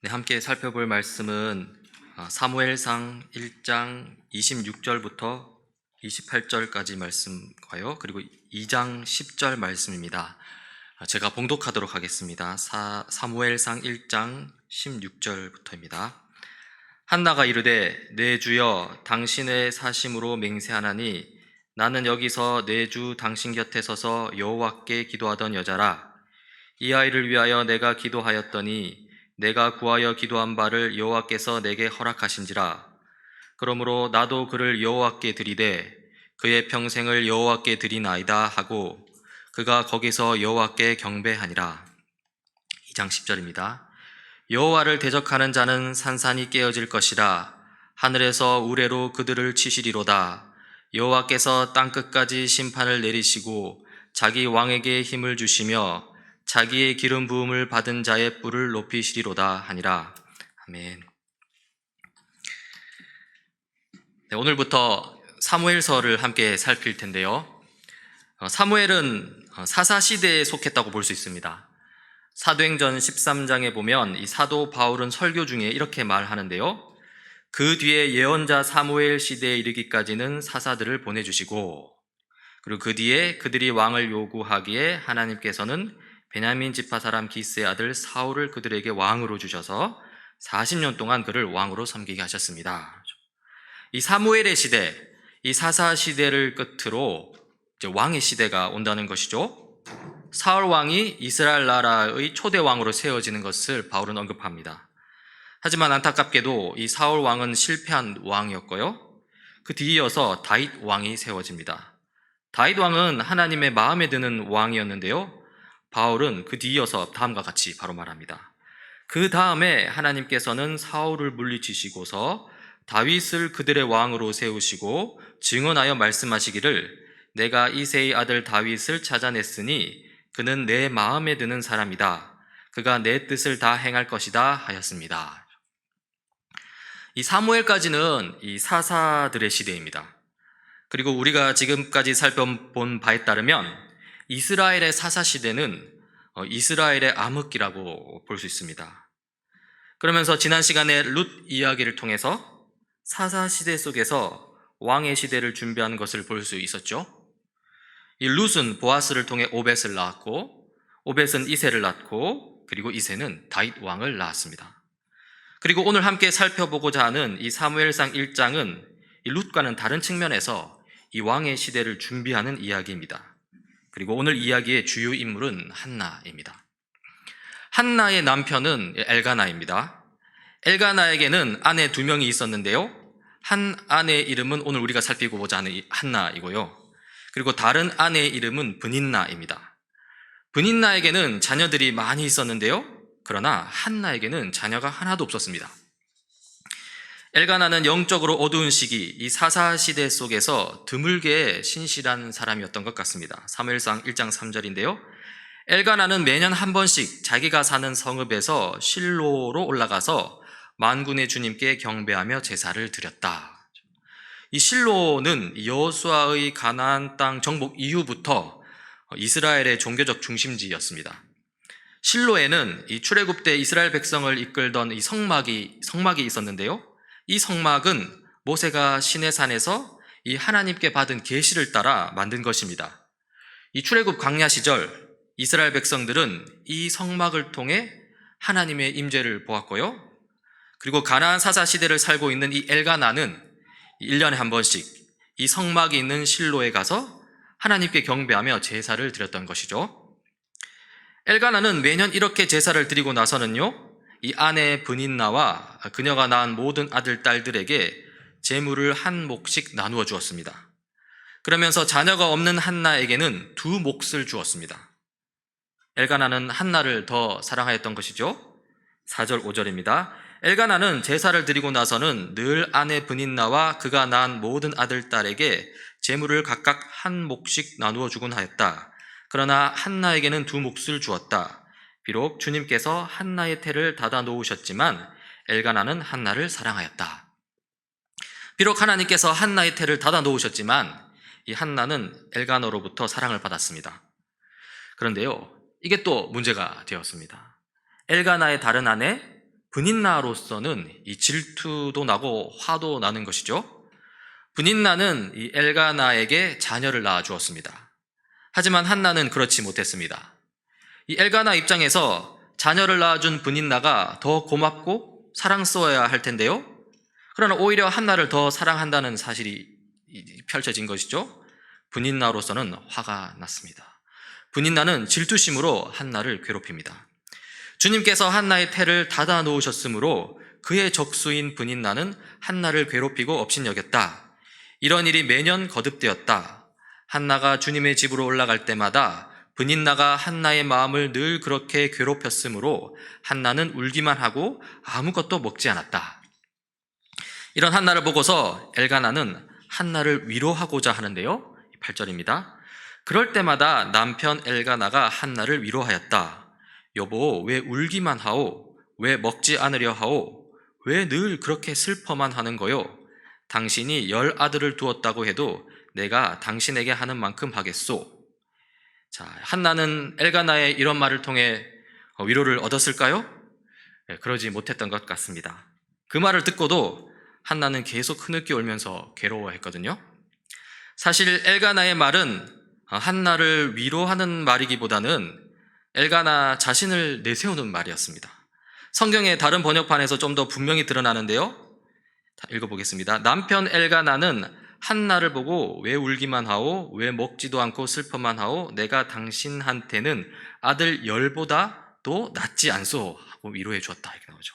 네, 함께 살펴볼 말씀은 사무엘상 1장 26절부터 28절까지 말씀과요. 그리고 2장 10절 말씀입니다. 제가 봉독하도록 하겠습니다. 사무엘상 1장 16절부터입니다. 한나가 이르되 내 주여 당신의 사심으로 맹세하나니 나는 여기서 내 주 당신 곁에 서서 여호와께 기도하던 여자라. 이 아이를 위하여 내가 기도하였더니 내가 구하여 기도한 바를 여호와께서 내게 허락하신지라. 그러므로 나도 그를 여호와께 드리되 그의 평생을 여호와께 드리나이다 하고 그가 거기서 여호와께 경배하니라. 2장 10절입니다. 여호와를 대적하는 자는 산산이 깨어질 것이라. 하늘에서 우레로 그들을 치시리로다. 여호와께서 땅끝까지 심판을 내리시고 자기 왕에게 힘을 주시며 자기의 기름 부음을 받은 자의 뿔을 높이시리로다 하니라. 아멘. 네, 오늘부터 사무엘서를 함께 살필 텐데요. 사무엘은 사사시대에 속했다고 볼 수 있습니다. 사도행전 13장에 보면 이 사도 바울은 설교 중에 이렇게 말하는데요. 그 뒤에 예언자 사무엘 시대에 이르기까지는 사사들을 보내주시고, 그리고 그 뒤에 그들이 왕을 요구하기에 하나님께서는 베냐민 지파 사람 기스의 아들 사울을 그들에게 왕으로 주셔서 40년 동안 그를 왕으로 섬기게 하셨습니다. 이 사무엘의 시대, 이 사사 시대를 끝으로 이제 왕의 시대가 온다는 것이죠. 사울 왕이 이스라엘 나라의 초대 왕으로 세워지는 것을 바울은 언급합니다. 하지만 안타깝게도 이 사울 왕은 실패한 왕이었고요. 그 뒤이어서 다윗 왕이 세워집니다. 다윗 왕은 하나님의 마음에 드는 왕이었는데요. 바울은 그 뒤이어서 다음과 같이 바로 말합니다. 그 다음에 하나님께서는 사울을 물리치시고서 다윗을 그들의 왕으로 세우시고 증언하여 말씀하시기를 내가 이새의 아들 다윗을 찾아냈으니 그는 내 마음에 드는 사람이다. 그가 내 뜻을 다 행할 것이다 하였습니다. 이 사무엘까지는 이 사사들의 시대입니다. 그리고 우리가 지금까지 살펴본 바에 따르면 이스라엘의 사사시대는 이스라엘의 암흑기라고 볼 수 있습니다. 그러면서 지난 시간에 룻 이야기를 통해서 사사시대 속에서 왕의 시대를 준비하는 것을 볼 수 있었죠. 이 룻은 보아스를 통해 오벳을 낳았고, 오벳은 이새를 낳고, 그리고 이새는 다윗 왕을 낳았습니다. 그리고 오늘 함께 살펴보고자 하는 이 사무엘상 1장은 이 룻과는 다른 측면에서 이 왕의 시대를 준비하는 이야기입니다. 그리고 오늘 이야기의 주요 인물은 한나입니다. 한나의 남편은 엘가나입니다. 엘가나에게는 아내 2명이 있었는데요. 한 아내의 이름은 오늘 우리가 살피고자 하는 한나이고요. 그리고 다른 아내의 이름은 브닌나입니다. 브닌나에게는 자녀들이 많이 있었는데요. 그러나 한나에게는 자녀가 하나도 없었습니다. 엘가나는 영적으로 어두운 시기, 이 사사시대 속에서 드물게 신실한 사람이었던 것 같습니다. 사무엘상 1장 3절인데요. 엘가나는 매년 한 번씩 자기가 사는 성읍에서 실로로 올라가서 만군의 주님께 경배하며 제사를 드렸다. 이 실로는 여호수아의 가나안 땅 정복 이후부터 이스라엘의 종교적 중심지였습니다. 실로에는 이 출애굽 때 이스라엘 백성을 이끌던 이 성막이 있었는데요. 이 성막은 모세가 시내산에서 이 하나님께 받은 계시를 따라 만든 것입니다. 이 출애굽 광야 시절 이스라엘 백성들은 이 성막을 통해 하나님의 임재를 보았고요. 그리고 가나안 사사 시대를 살고 있는 이 엘가나는 1년에 한 번씩 이 성막이 있는 실로에 가서 하나님께 경배하며 제사를 드렸던 것이죠. 엘가나는 매년 이렇게 제사를 드리고 나서는요, 이 아내 브닌나와 그녀가 낳은 모든 아들, 딸들에게 재물을 한 몫씩 나누어 주었습니다. 그러면서 자녀가 없는 한나에게는 2 몫을 주었습니다. 엘가나는 한나를 더 사랑하였던 것이죠. 4절, 5절입니다. 엘가나는 제사를 드리고 나서는 늘 아내 브닌나와 그가 낳은 모든 아들, 딸에게 재물을 각각 한 몫씩 나누어 주곤 하였다. 그러나 한나에게는 2 몫을 주었다. 비록 주님께서 한나의 태를 닫아 놓으셨지만 엘가나는 한나를 사랑하였다. 비록 하나님께서 한나의 태를 닫아 놓으셨지만 이 한나는 엘가나로부터 사랑을 받았습니다. 그런데요, 이게 또 문제가 되었습니다. 엘가나의 다른 아내 브닛나로서는 이 질투도 나고 화도 나는 것이죠. 브닛나는 이 엘가나에게 자녀를 낳아 주었습니다. 하지만 한나는 그렇지 못했습니다. 이 엘가나 입장에서 자녀를 낳아준 브닛나가 더 고맙고 사랑스러워야 할 텐데요. 그러나 오히려 한나를 더 사랑한다는 사실이 펼쳐진 것이죠. 브닛나로서는 화가 났습니다. 브닛나는 질투심으로 한나를 괴롭힙니다. 주님께서 한나의 태를 닫아 놓으셨으므로 그의 적수인 브닛나는 한나를 괴롭히고 업신여겼다. 이런 일이 매년 거듭되었다. 한나가 주님의 집으로 올라갈 때마다 브닛나가 한나의 마음을 늘 그렇게 괴롭혔으므로 한나는 울기만 하고 아무것도 먹지 않았다. 이런 한나를 보고서 엘가나는 한나를 위로하고자 하는데요. 8절입니다. 그럴 때마다 남편 엘가나가 한나를 위로하였다. 여보, 왜 울기만 하오? 왜 먹지 않으려 하오? 왜 늘 그렇게 슬퍼만 하는 거요? 당신이 10 아들을 두었다고 해도 내가 당신에게 하는 만큼 하겠소. 자, 한나는 엘가나의 이런 말을 통해 위로를 얻었을까요? 그러지 못했던 것 같습니다. 그 말을 듣고도 한나는 계속 흐느껴 울면서 괴로워했거든요. 사실 엘가나의 말은 한나를 위로하는 말이기보다는 엘가나 자신을 내세우는 말이었습니다. 성경의 다른 번역판에서 좀 더 분명히 드러나는데요. 읽어보겠습니다. 남편 엘가나는 한나를 보고 왜 울기만 하오? 왜 먹지도 않고 슬퍼만 하오? 내가 당신한테는 아들 10보다도 낫지 않소? 하고 위로해 주었다. 이렇게 나오죠.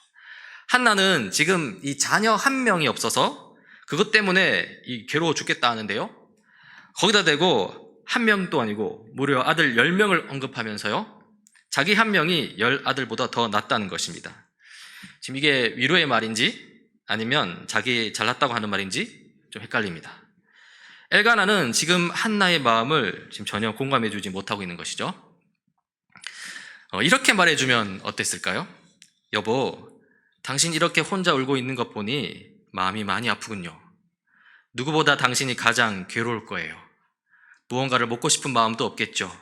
한나는 지금 이 자녀 한 명이 없어서 그것 때문에 괴로워 죽겠다 하는데요. 거기다 대고 한 명도 아니고 무려 아들 10명을 언급하면서요. 자기 한 명이 10 아들보다 더 낫다는 것입니다. 지금 이게 위로의 말인지 아니면 자기 잘났다고 하는 말인지 좀 헷갈립니다. 엘가나는 지금 한나의 마음을 지금 전혀 공감해주지 못하고 있는 것이죠. 이렇게 말해주면 어땠을까요? 여보, 당신 이렇게 혼자 울고 있는 것 보니 마음이 많이 아프군요. 누구보다 당신이 가장 괴로울 거예요. 무언가를 먹고 싶은 마음도 없겠죠.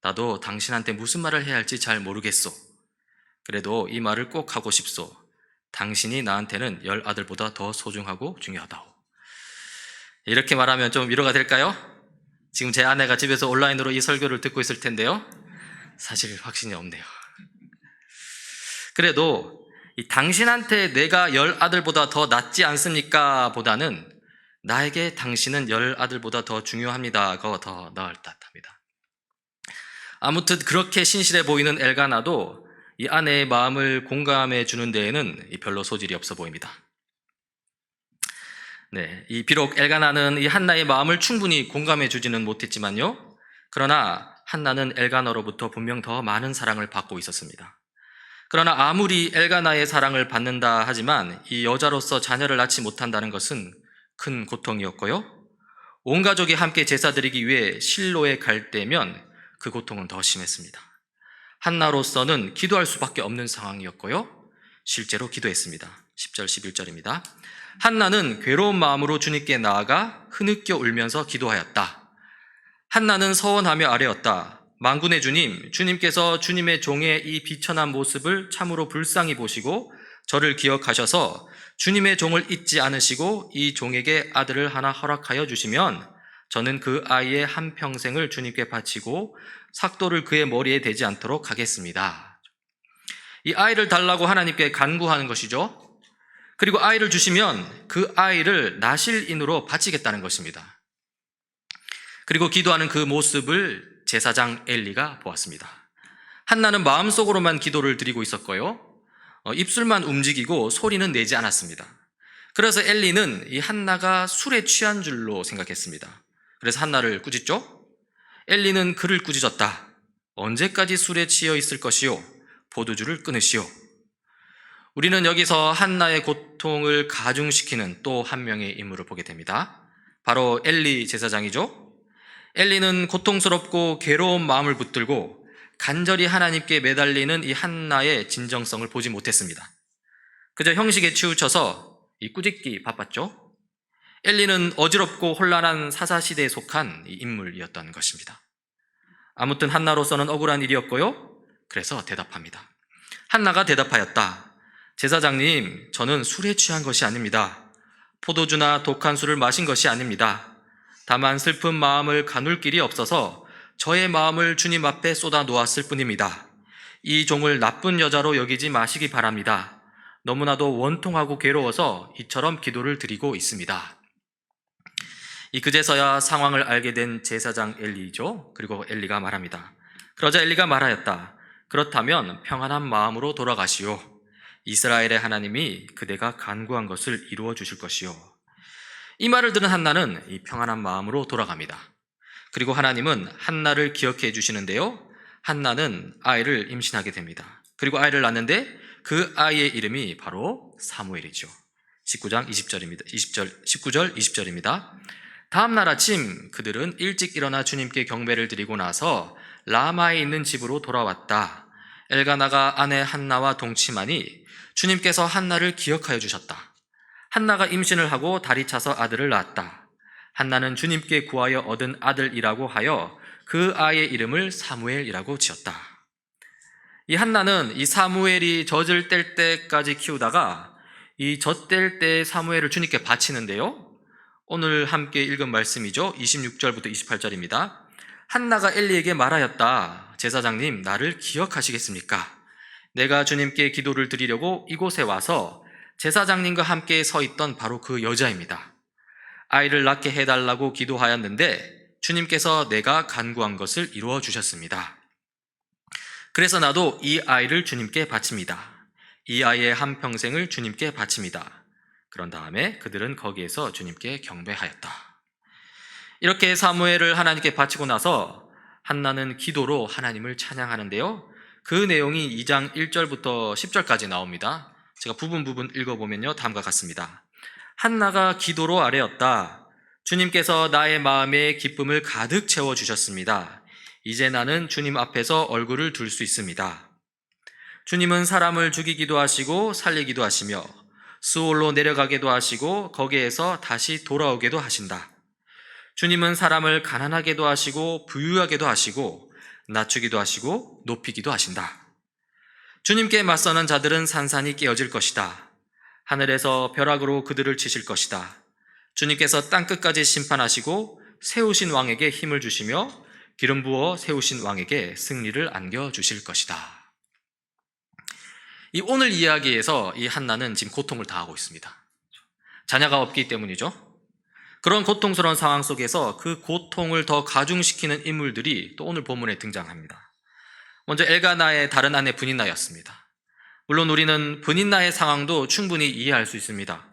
나도 당신한테 무슨 말을 해야 할지 잘 모르겠소. 그래도 이 말을 꼭 하고 싶소. 당신이 나한테는 10 아들보다 더 소중하고 중요하다오. 이렇게 말하면 좀 위로가 될까요? 지금 제 아내가 집에서 온라인으로 이 설교를 듣고 있을 텐데요. 사실 확신이 없네요. 그래도 당신한테 내가 10 아들보다 더 낫지 않습니까? 보다는 나에게 당신은 10 아들보다 더 중요합니다가 더 나을 듯합니다. 아무튼 그렇게 신실해 보이는 엘가나도 이 아내의 마음을 공감해 주는 데에는 별로 소질이 없어 보입니다. 네, 비록 엘가나는 이 한나의 마음을 충분히 공감해 주지는 못했지만요. 그러나 한나는 엘가나로부터 분명 더 많은 사랑을 받고 있었습니다. 그러나 아무리 엘가나의 사랑을 받는다 하지만 이 여자로서 자녀를 낳지 못한다는 것은 큰 고통이었고요. 온 가족이 함께 제사 드리기 위해 실로에 갈 때면 그 고통은 더 심했습니다. 한나로서는 기도할 수밖에 없는 상황이었고요. 실제로 기도했습니다. 10절, 11절입니다. 한나는 괴로운 마음으로 주님께 나아가 흐느껴 울면서 기도하였다. 한나는 서원하며 아뢰었다. 만군의 주님, 주님께서 주님의 종의 이 비천한 모습을 참으로 불쌍히 보시고 저를 기억하셔서 주님의 종을 잊지 않으시고 이 종에게 아들을 하나 허락하여 주시면 저는 그 아이의 한평생을 주님께 바치고 삭도를 그의 머리에 대지 않도록 하겠습니다. 이 아이를 달라고 하나님께 간구하는 것이죠. 그리고 아이를 주시면 그 아이를 나실인으로 바치겠다는 것입니다. 그리고 기도하는 그 모습을 제사장 엘리가 보았습니다. 한나는 마음속으로만 기도를 드리고 있었고요. 입술만 움직이고 소리는 내지 않았습니다. 그래서 엘리는 이 한나가 술에 취한 줄로 생각했습니다. 그래서 한나를 꾸짖죠. 엘리는 그를 꾸짖었다. 언제까지 술에 취해 있을 것이요? 포도주를 끊으시오. 우리는 여기서 한나의 고통을 가중시키는 또 한 명의 인물을 보게 됩니다. 바로 엘리 제사장이죠. 엘리는 고통스럽고 괴로운 마음을 붙들고 간절히 하나님께 매달리는 이 한나의 진정성을 보지 못했습니다. 그저 형식에 치우쳐서 이 꾸짖기 바빴죠. 엘리는 어지럽고 혼란한 사사시대에 속한 이 인물이었던 것입니다. 아무튼 한나로서는 억울한 일이었고요. 그래서 대답합니다. 한나가 대답하였다. 제사장님, 저는 술에 취한 것이 아닙니다. 포도주나 독한 술을 마신 것이 아닙니다. 다만 슬픈 마음을 가눌 길이 없어서 저의 마음을 주님 앞에 쏟아 놓았을 뿐입니다. 이 종을 나쁜 여자로 여기지 마시기 바랍니다. 너무나도 원통하고 괴로워서 이처럼 기도를 드리고 있습니다. 그제서야 상황을 알게 된 제사장 엘리죠. 그리고 엘리가 말합니다. 그러자 엘리가 말하였다. 그렇다면 평안한 마음으로 돌아가시오. 이스라엘의 하나님이 그대가 간구한 것을 이루어 주실 것이요. 이 말을 들은 한나는 이 평안한 마음으로 돌아갑니다. 그리고 하나님은 한나를 기억해 주시는데요. 한나는 아이를 임신하게 됩니다. 그리고 아이를 낳는데 그 아이의 이름이 바로 사무엘이죠. 19장 19절 20절입니다. 다음 날 아침 그들은 일찍 일어나 주님께 경배를 드리고 나서 라마에 있는 집으로 돌아왔다. 엘가나가 아내 한나와 동침하니 주님께서 한나를 기억하여 주셨다. 한나가 임신을 하고 다리 차서 아들을 낳았다. 한나는 주님께 구하여 얻은 아들이라고 하여 그 아이의 이름을 사무엘이라고 지었다. 이 한나는 이 사무엘이 젖을 뗄 때까지 키우다가 이 젖 뗄 때 사무엘을 주님께 바치는데요. 오늘 함께 읽은 말씀이죠. 26절부터 28절입니다. 한나가 엘리에게 말하였다. 제사장님, 나를 기억하시겠습니까? 내가 주님께 기도를 드리려고 이곳에 와서 제사장님과 함께 서 있던 바로 그 여자입니다. 아이를 낳게 해달라고 기도하였는데 주님께서 내가 간구한 것을 이루어 주셨습니다. 그래서 나도 이 아이를 주님께 바칩니다. 이 아이의 한평생을 주님께 바칩니다. 그런 다음에 그들은 거기에서 주님께 경배하였다. 이렇게 사무엘을 하나님께 바치고 나서 한나는 기도로 하나님을 찬양하는데요. 그 내용이 2장 1절부터 10절까지 나옵니다. 제가 부분 읽어보면요. 다음과 같습니다. 한나가 기도로 아뢰었다. 주님께서 나의 마음에 기쁨을 가득 채워주셨습니다. 이제 나는 주님 앞에서 얼굴을 둘 수 있습니다. 주님은 사람을 죽이기도 하시고 살리기도 하시며 수올로 내려가게도 하시고 거기에서 다시 돌아오게도 하신다. 주님은 사람을 가난하게도 하시고 부유하게도 하시고 낮추기도 하시고 높이기도 하신다. 주님께 맞서는 자들은 산산이 깨어질 것이다. 하늘에서 벼락으로 그들을 치실 것이다. 주님께서 땅끝까지 심판하시고 세우신 왕에게 힘을 주시며 기름 부어 세우신 왕에게 승리를 안겨주실 것이다. 이 오늘 이야기에서 이 한나는 지금 고통을 당하고 있습니다. 자녀가 없기 때문이죠. 그런 고통스러운 상황 속에서 그 고통을 더 가중시키는 인물들이 또 오늘 본문에 등장합니다. 먼저 엘가나의 다른 아내 브닌나였습니다. 물론 우리는 브닌나의 상황도 충분히 이해할 수 있습니다.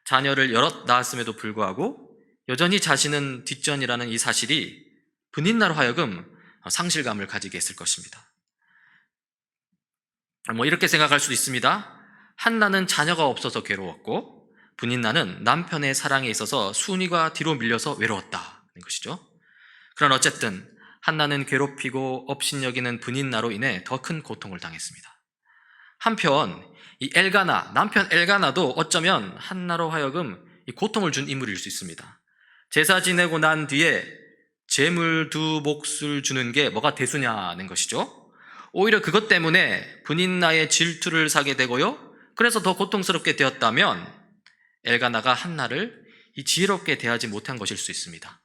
자녀를 여럿 낳았음에도 불구하고 여전히 자신은 뒷전이라는 이 사실이 브닌나로 하여금 상실감을 가지게 했을 것입니다. 이렇게 생각할 수도 있습니다. 한나는 자녀가 없어서 괴로웠고 브닌나는 남편의 사랑에 있어서 순위가 뒤로 밀려서 외로웠다는 것이죠. 그러나 어쨌든 한나는 괴롭히고 업신여기는 브닌나로 인해 더 큰 고통을 당했습니다. 한편 이 엘가나, 남편 엘가나도 어쩌면 한나로 하여금 이 고통을 준 인물일 수 있습니다. 제사 지내고 난 뒤에 재물 두 몫을 주는 게 뭐가 대수냐는 것이죠. 오히려 그것 때문에 브닌나의 질투를 사게 되고요. 그래서 더 고통스럽게 되었다면 엘가나가 한나를 이 지혜롭게 대하지 못한 것일 수 있습니다.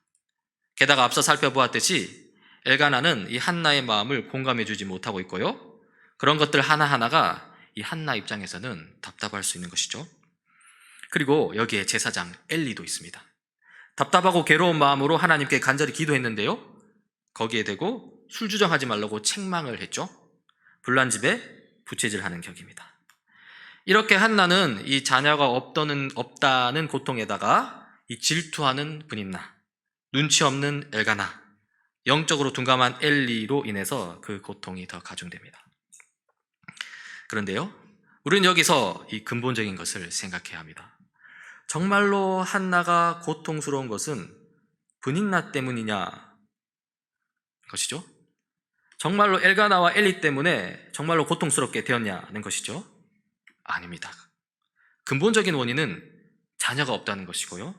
게다가 앞서 살펴보았듯이 엘가나는 이 한나의 마음을 공감해 주지 못하고 있고요. 그런 것들 하나하나가 이 한나 입장에서는 답답할 수 있는 것이죠. 그리고 여기에 제사장 엘리도 있습니다. 답답하고 괴로운 마음으로 하나님께 간절히 기도했는데요. 거기에 대고 술주정하지 말라고 책망을 했죠. 불난집에 부채질하는 격입니다. 이렇게 한나는 이 자녀가 없다는 고통에다가 이 질투하는 브닌나, 눈치 없는 엘가나, 영적으로 둔감한 엘리로 인해서 그 고통이 더 가중됩니다. 그런데요, 우리는 여기서 이 근본적인 것을 생각해야 합니다. 정말로 한나가 고통스러운 것은 브닌나 때문이냐 것이죠. 정말로 엘가나와 엘리 때문에 정말로 고통스럽게 되었냐는 것이죠. 아닙니다. 근본적인 원인은 자녀가 없다는 것이고요.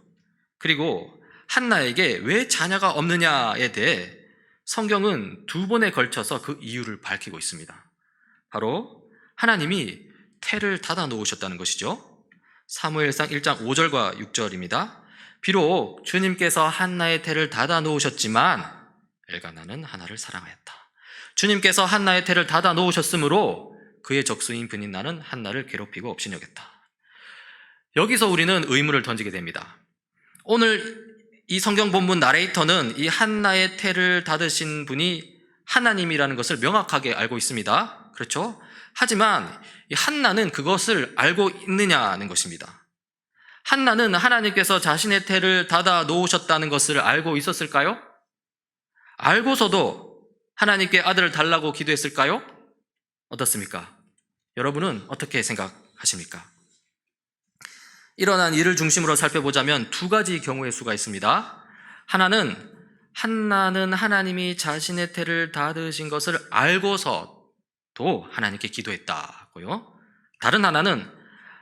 그리고 한나에게 왜 자녀가 없느냐에 대해 성경은 2번에 걸쳐서 그 이유를 밝히고 있습니다. 바로 하나님이 태를 닫아 놓으셨다는 것이죠. 사무엘상 1장 5절과 6절입니다. 비록 주님께서 한나의 태를 닫아 놓으셨지만 엘가나는 하나를 사랑하였다. 주님께서 한나의 태를 닫아 놓으셨으므로 그의 적수인 브닌나는 한나를 괴롭히고 업신여겼다. 여기서 우리는 의문을 던지게 됩니다. 오늘 이 성경 본문 나레이터는 이 한나의 태를 닫으신 분이 하나님이라는 것을 명확하게 알고 있습니다. 그렇죠? 하지만 이 한나는 그것을 알고 있느냐는 것입니다. 한나는 하나님께서 자신의 태를 닫아 놓으셨다는 것을 알고 있었을까요? 알고서도 하나님께 아들을 달라고 기도했을까요? 어떻습니까? 여러분은 어떻게 생각하십니까? 일어난 일을 중심으로 살펴보자면 두 가지 경우의 수가 있습니다. 하나는 한나는 하나님이 자신의 태를 닫으신 것을 알고서도 하나님께 기도했다고요. 다른 하나는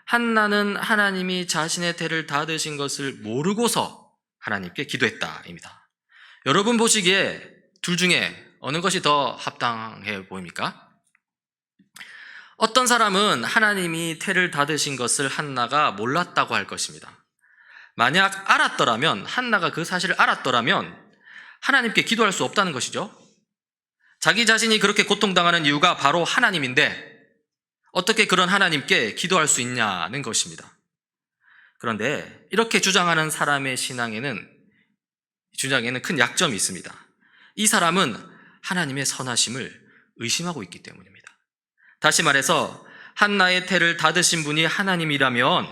한나는 하나님이 자신의 태를 닫으신 것을 모르고서 하나님께 기도했다입니다. 여러분 보시기에 둘 중에 어느 것이 더 합당해 보입니까? 어떤 사람은 하나님이 태를 닫으신 것을 한나가 몰랐다고 할 것입니다. 만약 알았더라면, 한나가 그 사실을 알았더라면 하나님께 기도할 수 없다는 것이죠. 자기 자신이 그렇게 고통당하는 이유가 바로 하나님인데 어떻게 그런 하나님께 기도할 수 있냐는 것입니다. 그런데 이렇게 주장하는 사람의 주장에는 큰 약점이 있습니다. 이 사람은 하나님의 선하심을 의심하고 있기 때문입니다. 다시 말해서 한나의 태를 닫으신 분이 하나님이라면,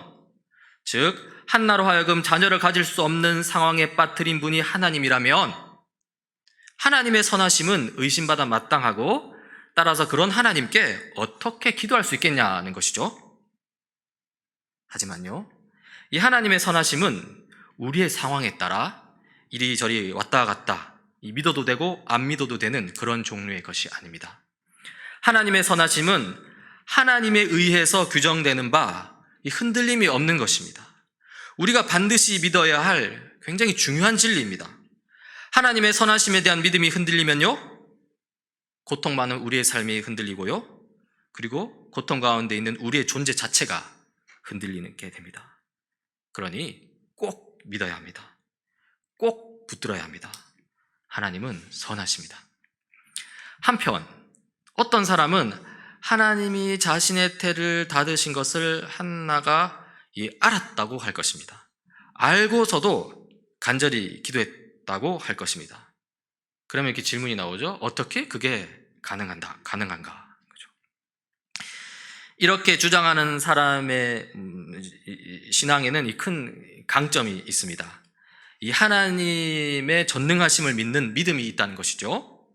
즉 한나로 하여금 자녀를 가질 수 없는 상황에 빠뜨린 분이 하나님이라면 하나님의 선하심은 의심받아 마땅하고, 따라서 그런 하나님께 어떻게 기도할 수 있겠냐는 것이죠. 하지만요, 이 하나님의 선하심은 우리의 상황에 따라 이리저리 왔다 갔다, 믿어도 되고 안 믿어도 되는 그런 종류의 것이 아닙니다. 하나님의 선하심은 하나님에 의해서 규정되는 바 흔들림이 없는 것입니다. 우리가 반드시 믿어야 할 굉장히 중요한 진리입니다. 하나님의 선하심에 대한 믿음이 흔들리면요, 고통 많은 우리의 삶이 흔들리고요, 그리고 고통 가운데 있는 우리의 존재 자체가 흔들리는 게 됩니다. 그러니 꼭 믿어야 합니다. 꼭 붙들어야 합니다. 하나님은 선하십니다. 한편 어떤 사람은 하나님이 자신의 태를 닫으신 것을 한나가 알았다고 할 것입니다. 알고서도 간절히 기도했다고 할 것입니다. 그러면 이렇게 질문이 나오죠. 어떻게 그게 가능한가? 그렇죠? 이렇게 주장하는 사람의 신앙에는 이 큰 강점이 있습니다. 이 하나님의 전능하심을 믿는 믿음이 있다는 것이죠.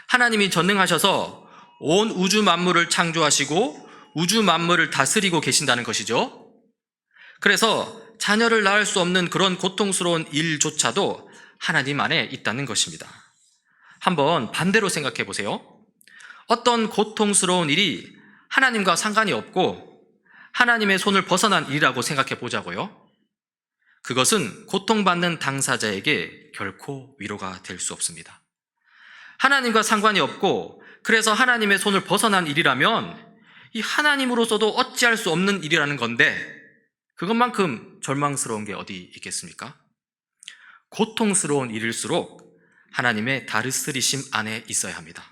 하나님이 전능하셔서 온 우주 만물을 창조하시고 우주 만물을 다스리고 계신다는 것이죠. 그래서 자녀를 낳을 수 없는 그런 고통스러운 일조차도 하나님 안에 있다는 것입니다. 한번 반대로 생각해 보세요. 어떤 고통스러운 일이 하나님과 상관이 없고 하나님의 손을 벗어난 일이라고 생각해 보자고요. 그것은 고통받는 당사자에게 결코 위로가 될 수 없습니다. 하나님과 상관이 없고 그래서 하나님의 손을 벗어난 일이라면 이 하나님으로서도 어찌할 수 없는 일이라는 건데 그것만큼 절망스러운 게 어디 있겠습니까? 고통스러운 일일수록 하나님의 다스리심 안에 있어야 합니다.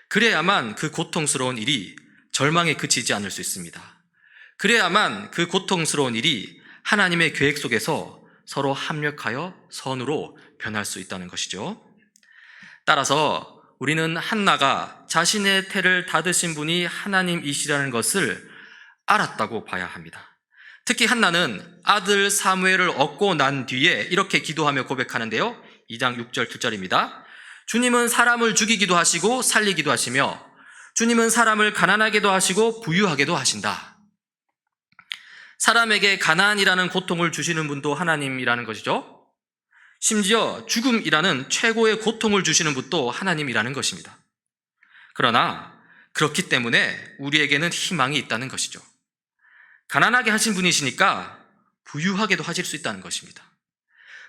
그래야만 그 고통스러운 일이 절망에 그치지 않을 수 있습니다. 그래야만 그 고통스러운 일이 하나님의 계획 속에서 서로 합력하여 선으로 변할 수 있다는 것이죠. 따라서 우리는 한나가 자신의 태를 닫으신 분이 하나님이시라는 것을 알았다고 봐야 합니다. 특히 한나는 아들 사무엘을 얻고 난 뒤에 이렇게 기도하며 고백하는데요. 2장 6절 7절입니다. 주님은 사람을 죽이기도 하시고 살리기도 하시며 주님은 사람을 가난하게도 하시고 부유하게도 하신다. 사람에게 가난이라는 고통을 주시는 분도 하나님이라는 것이죠. 심지어 죽음이라는 최고의 고통을 주시는 분도 하나님이라는 것입니다. 그러나 그렇기 때문에 우리에게는 희망이 있다는 것이죠. 가난하게 하신 분이시니까 부유하게도 하실 수 있다는 것입니다.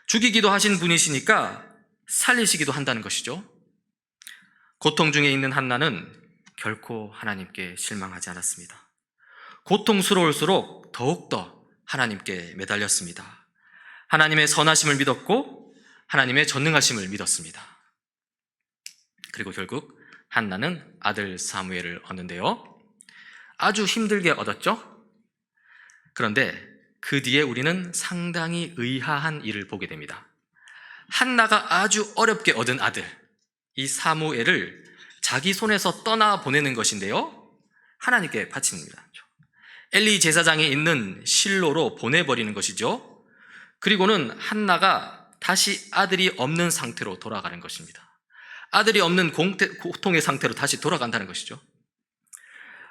죽이기도 하신 분이시니까 살리시기도 한다는 것이죠. 고통 중에 있는 한나는 결코 하나님께 실망하지 않았습니다. 고통스러울수록 더욱더 하나님께 매달렸습니다. 하나님의 선하심을 믿었고 하나님의 전능하심을 믿었습니다. 그리고 결국 한나는 아들 사무엘을 얻는데요. 아주 힘들게 얻었죠? 그런데 그 뒤에 우리는 상당히 의아한 일을 보게 됩니다. 한나가 아주 어렵게 얻은 아들, 이 사무엘을 자기 손에서 떠나보내는 것인데요. 하나님께 바칩니다. 엘리 제사장이 있는 실로로 보내버리는 것이죠. 그리고는 한나가 다시 아들이 없는 상태로 돌아가는 것입니다. 아들이 없는 고통의 상태로 다시 돌아간다는 것이죠.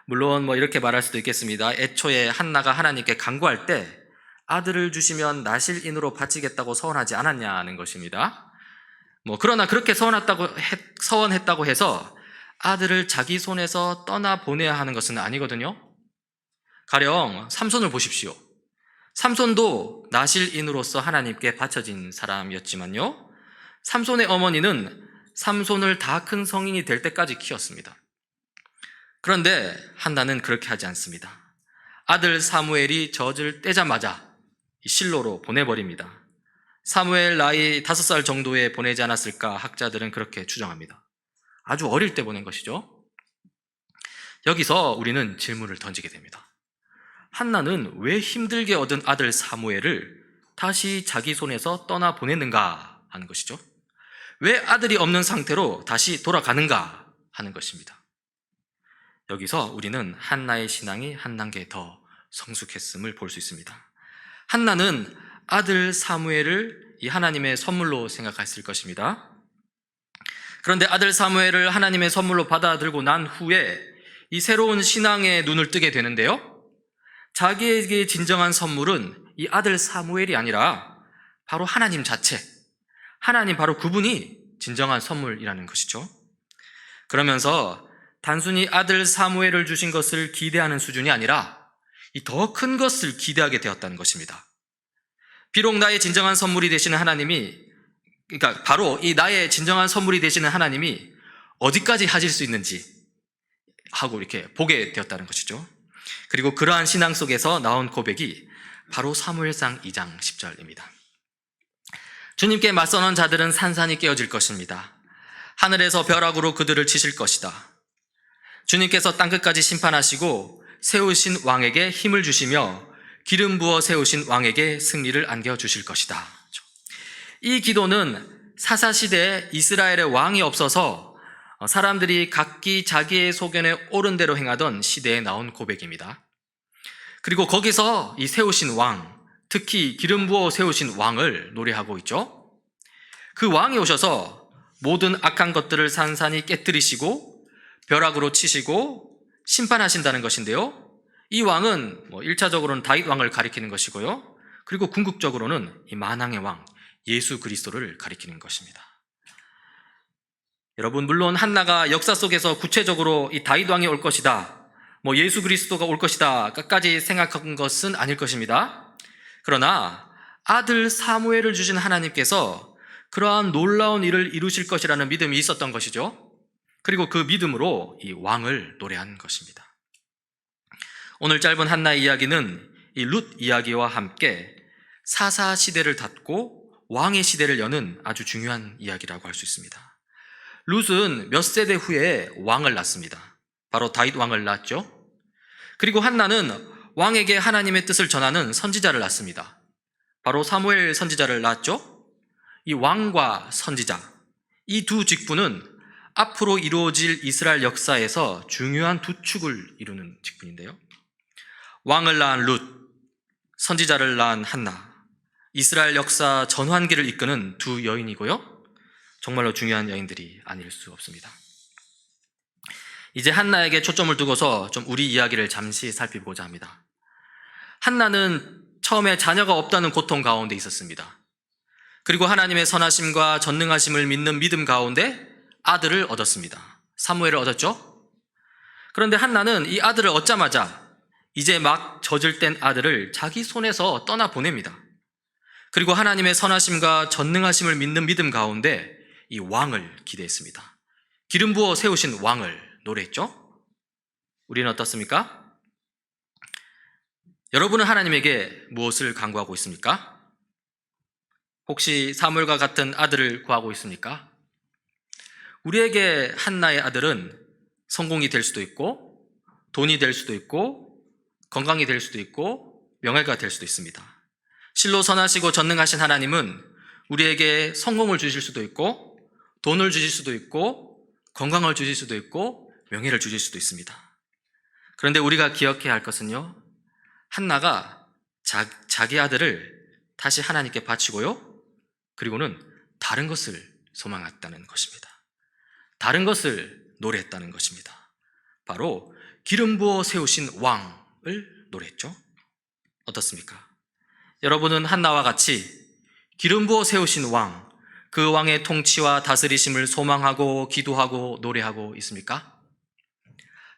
물론 이렇게 말할 수도 있겠습니다. 애초에 한나가 하나님께 간구할 때 아들을 주시면 나실인으로 바치겠다고 서원하지 않았냐는 것입니다. 그러나 그렇게 서원했다고 해서 아들을 자기 손에서 떠나보내야 하는 것은 아니거든요. 가령 삼손을 보십시오. 삼손도 나실인으로서 하나님께 바쳐진 사람이었지만요. 삼손의 어머니는 삼손을 다 큰 성인이 될 때까지 키웠습니다. 그런데 한나는 그렇게 하지 않습니다. 아들 사무엘이 젖을 떼자마자 실로로 보내버립니다. 사무엘 나이 5살 정도에 보내지 않았을까 학자들은 그렇게 추정합니다. 아주 어릴 때 보낸 것이죠. 여기서 우리는 질문을 던지게 됩니다. 한나는 왜 힘들게 얻은 아들 사무엘을 다시 자기 손에서 떠나보냈는가 하는 것이죠. 왜 아들이 없는 상태로 다시 돌아가는가 하는 것입니다. 여기서 우리는 한나의 신앙이 한 단계 더 성숙했음을 볼 수 있습니다. 한나는 아들 사무엘을 이 하나님의 선물로 생각했을 것입니다. 그런데 아들 사무엘을 하나님의 선물로 받아들고 난 후에 이 새로운 신앙의 눈을 뜨게 되는데요. 자기에게 진정한 선물은 이 아들 사무엘이 아니라 바로 하나님 자체, 하나님 바로 그분이 진정한 선물이라는 것이죠. 그러면서 단순히 아들 사무엘을 주신 것을 기대하는 수준이 아니라 이 더 큰 것을 기대하게 되었다는 것입니다. 비록 나의 진정한 선물이 되시는 하나님이, 그러니까 바로 이 나의 진정한 선물이 되시는 하나님이 어디까지 하실 수 있는지 하고 이렇게 보게 되었다는 것이죠. 그리고 그러한 신앙 속에서 나온 고백이 바로 사무엘상 2장 10절입니다. 주님께 맞서는 자들은 산산이 깨어질 것입니다. 하늘에서 벼락으로 그들을 치실 것이다. 주님께서 땅끝까지 심판하시고 세우신 왕에게 힘을 주시며 기름 부어 세우신 왕에게 승리를 안겨주실 것이다. 이 기도는 사사시대에 이스라엘의 왕이 없어서 사람들이 각기 자기의 소견에 옳은 대로 행하던 시대에 나온 고백입니다. 그리고 거기서 이 세우신 왕, 특히 기름 부어 세우신 왕을 노래하고 있죠. 그 왕이 오셔서 모든 악한 것들을 산산히 깨뜨리시고 벼락으로 치시고 심판하신다는 것인데요. 이 왕은 1차적으로는 다윗 왕을 가리키는 것이고요. 그리고 궁극적으로는 이 만왕의 왕, 예수 그리스도를 가리키는 것입니다. 여러분, 물론 한나가 역사 속에서 구체적으로 이 다윗 왕이 올 것이다, 예수 그리스도가 올 것이다 까지 생각한 것은 아닐 것입니다. 그러나 아들 사무엘을 주신 하나님께서 그러한 놀라운 일을 이루실 것이라는 믿음이 있었던 것이죠. 그리고 그 믿음으로 이 왕을 노래한 것입니다. 오늘 짧은 한나의 이야기는 이 룻 이야기와 함께 사사 시대를 닫고 왕의 시대를 여는 아주 중요한 이야기라고 할 수 있습니다. 룻은 몇 세대 후에 왕을 낳습니다. 바로 다윗 왕을 낳았죠. 그리고 한나는 왕에게 하나님의 뜻을 전하는 선지자를 낳습니다. 바로 사무엘 선지자를 낳았죠. 이 왕과 선지자, 이 두 직분은 앞으로 이루어질 이스라엘 역사에서 중요한 두 축을 이루는 직분인데요. 왕을 낳은 룻, 선지자를 낳은 한나, 이스라엘 역사 전환기를 이끄는 두 여인이고요. 정말로 중요한 여인들이 아닐 수 없습니다. 이제 한나에게 초점을 두고서 좀 우리 이야기를 잠시 살펴보고자 합니다. 한나는 처음에 자녀가 없다는 고통 가운데 있었습니다. 그리고 하나님의 선하심과 전능하심을 믿는 믿음 가운데 아들을 얻었습니다. 사무엘을 얻었죠? 그런데 한나는 이 아들을 얻자마자 이제 막 젖을 뗀 아들을 자기 손에서 떠나보냅니다. 그리고 하나님의 선하심과 전능하심을 믿는 믿음 가운데 이 왕을 기대했습니다. 기름 부어 세우신 왕을 노래했죠? 우리는 어떻습니까? 여러분은 하나님에게 무엇을 간구하고 있습니까? 혹시 사무엘과 같은 아들을 구하고 있습니까? 우리에게 한나의 아들은 성공이 될 수도 있고, 돈이 될 수도 있고, 건강이 될 수도 있고, 명예가 될 수도 있습니다. 실로 선하시고 전능하신 하나님은 우리에게 성공을 주실 수도 있고, 돈을 주실 수도 있고, 건강을 주실 수도 있고, 명예를 주실 수도 있습니다. 그런데 우리가 기억해야 할 것은요, 한나가 자기 아들을 다시 하나님께 바치고요, 그리고는 다른 것을 소망했다는 것입니다. 다른 것을 노래했다는 것입니다. 바로 기름 부어 세우신 왕을 노래했죠. 어떻습니까? 여러분은 한나와 같이 기름 부어 세우신 왕, 그 왕의 통치와 다스리심을 소망하고 기도하고 노래하고 있습니까?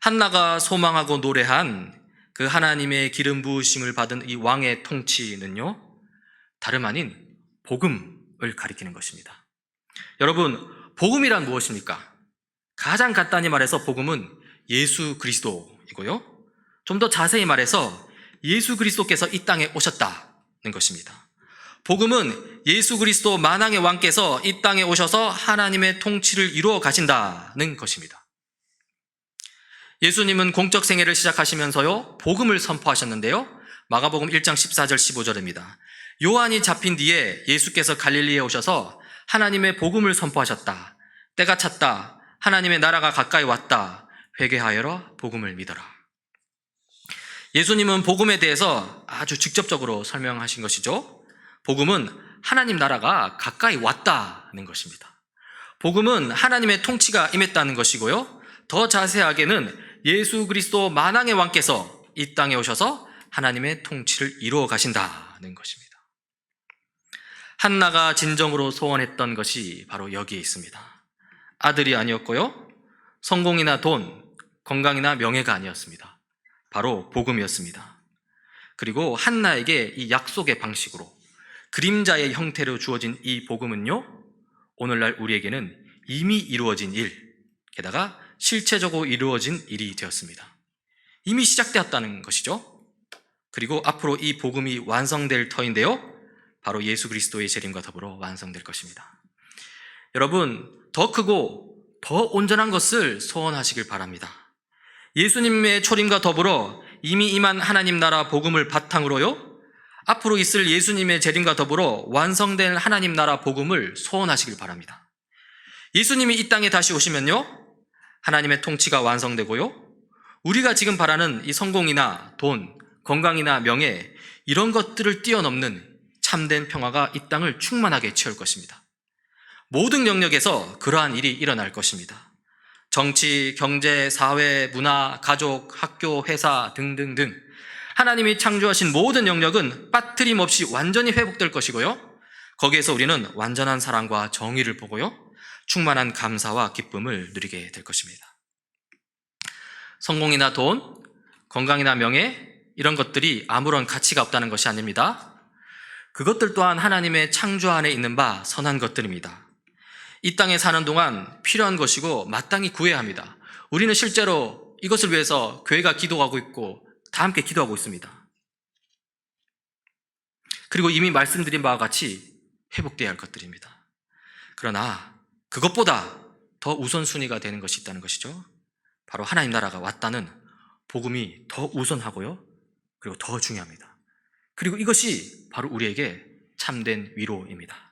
한나가 소망하고 노래한 그 하나님의 기름 부으심을 받은 이 왕의 통치는요, 다름 아닌 복음을 가리키는 것입니다. 여러분, 복음이란 무엇입니까? 가장 간단히 말해서 복음은 예수 그리스도이고요, 좀 더 자세히 말해서 예수 그리스도께서 이 땅에 오셨다는 것입니다. 복음은 예수 그리스도 만왕의 왕께서 이 땅에 오셔서 하나님의 통치를 이루어 가신다는 것입니다. 예수님은 공적 생애를 시작하시면서요, 복음을 선포하셨는데요, 마가복음 1장 14절 15절입니다. 요한이 잡힌 뒤에 예수께서 갈릴리에 오셔서 하나님의 복음을 선포하셨다. 때가 찼다. 하나님의 나라가 가까이 왔다. 회개하여라. 복음을 믿어라. 예수님은 복음에 대해서 아주 직접적으로 설명하신 것이죠. 복음은 하나님 나라가 가까이 왔다는 것입니다. 복음은 하나님의 통치가 임했다는 것이고요, 더 자세하게는 예수 그리스도 만왕의 왕께서 이 땅에 오셔서 하나님의 통치를 이루어 가신다는 것입니다. 한나가 진정으로 소원했던 것이 바로 여기에 있습니다. 아들이 아니었고요, 성공이나 돈, 건강이나 명예가 아니었습니다. 바로 복음이었습니다. 그리고 한나에게 이 약속의 방식으로 그림자의 형태로 주어진 이 복음은요, 오늘날 우리에게는 이미 이루어진 일, 게다가 실체적으로 이루어진 일이 되었습니다. 이미 시작되었다는 것이죠. 그리고 앞으로 이 복음이 완성될 터인데요, 바로 예수 그리스도의 재림과 더불어 완성될 것입니다. 여러분, 더 크고 더 온전한 것을 소원하시길 바랍니다. 예수님의 초림과 더불어 이미 임한 하나님 나라 복음을 바탕으로요, 앞으로 있을 예수님의 재림과 더불어 완성된 하나님 나라 복음을 소원하시길 바랍니다. 예수님이 이 땅에 다시 오시면요, 하나님의 통치가 완성되고요, 우리가 지금 바라는 이 성공이나 돈, 건강이나 명예, 이런 것들을 뛰어넘는 참된 평화가 이 땅을 충만하게 채울 것입니다. 모든 영역에서 그러한 일이 일어날 것입니다. 정치, 경제, 사회, 문화, 가족, 학교, 회사 등등등 하나님이 창조하신 모든 영역은 빠트림 없이 완전히 회복될 것이고요, 거기에서 우리는 완전한 사랑과 정의를 보고요, 충만한 감사와 기쁨을 누리게 될 것입니다. 성공이나 돈, 건강이나 명예, 이런 것들이 아무런 가치가 없다는 것이 아닙니다. 그것들 또한 하나님의 창조 안에 있는 바 선한 것들입니다. 이 땅에 사는 동안 필요한 것이고 마땅히 구해야 합니다. 우리는 실제로 이것을 위해서 교회가 기도하고 있고 다 함께 기도하고 있습니다. 그리고 이미 말씀드린 바와 같이 회복되어야 할 것들입니다. 그러나 그것보다 더 우선순위가 되는 것이 있다는 것이죠. 바로 하나님 나라가 왔다는 복음이 더 우선하고요, 그리고 더 중요합니다. 그리고 이것이 바로 우리에게 참된 위로입니다.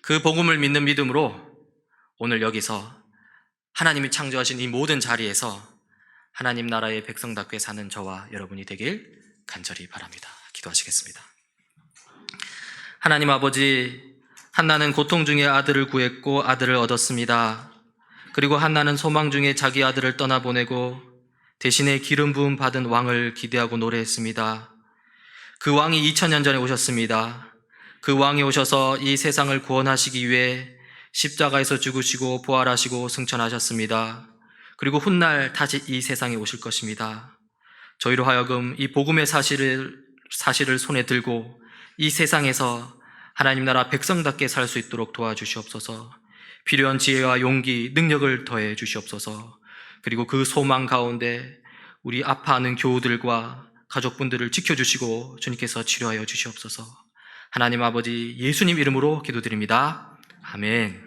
그 복음을 믿는 믿음으로 오늘 여기서 하나님이 창조하신 이 모든 자리에서 하나님 나라의 백성답게 사는 저와 여러분이 되길 간절히 바랍니다. 기도하시겠습니다. 하나님 아버지, 한나는 고통 중에 아들을 구했고 아들을 얻었습니다. 그리고 한나는 소망 중에 자기 아들을 떠나보내고 대신에 기름 부음 받은 왕을 기대하고 노래했습니다. 그 왕이 2000년 전에 오셨습니다. 그 왕이 오셔서 이 세상을 구원하시기 위해 십자가에서 죽으시고 부활하시고 승천하셨습니다. 그리고 훗날 다시 이 세상에 오실 것입니다. 저희로 하여금 이 복음의 사실을 손에 들고 이 세상에서 하나님 나라 백성답게 살 수 있도록 도와주시옵소서. 필요한 지혜와 용기, 능력을 더해 주시옵소서. 그리고 그 소망 가운데 우리 아파하는 교우들과 가족분들을 지켜주시고 주님께서 치료하여 주시옵소서. 하나님 아버지 예수님 이름으로 기도드립니다. 아멘.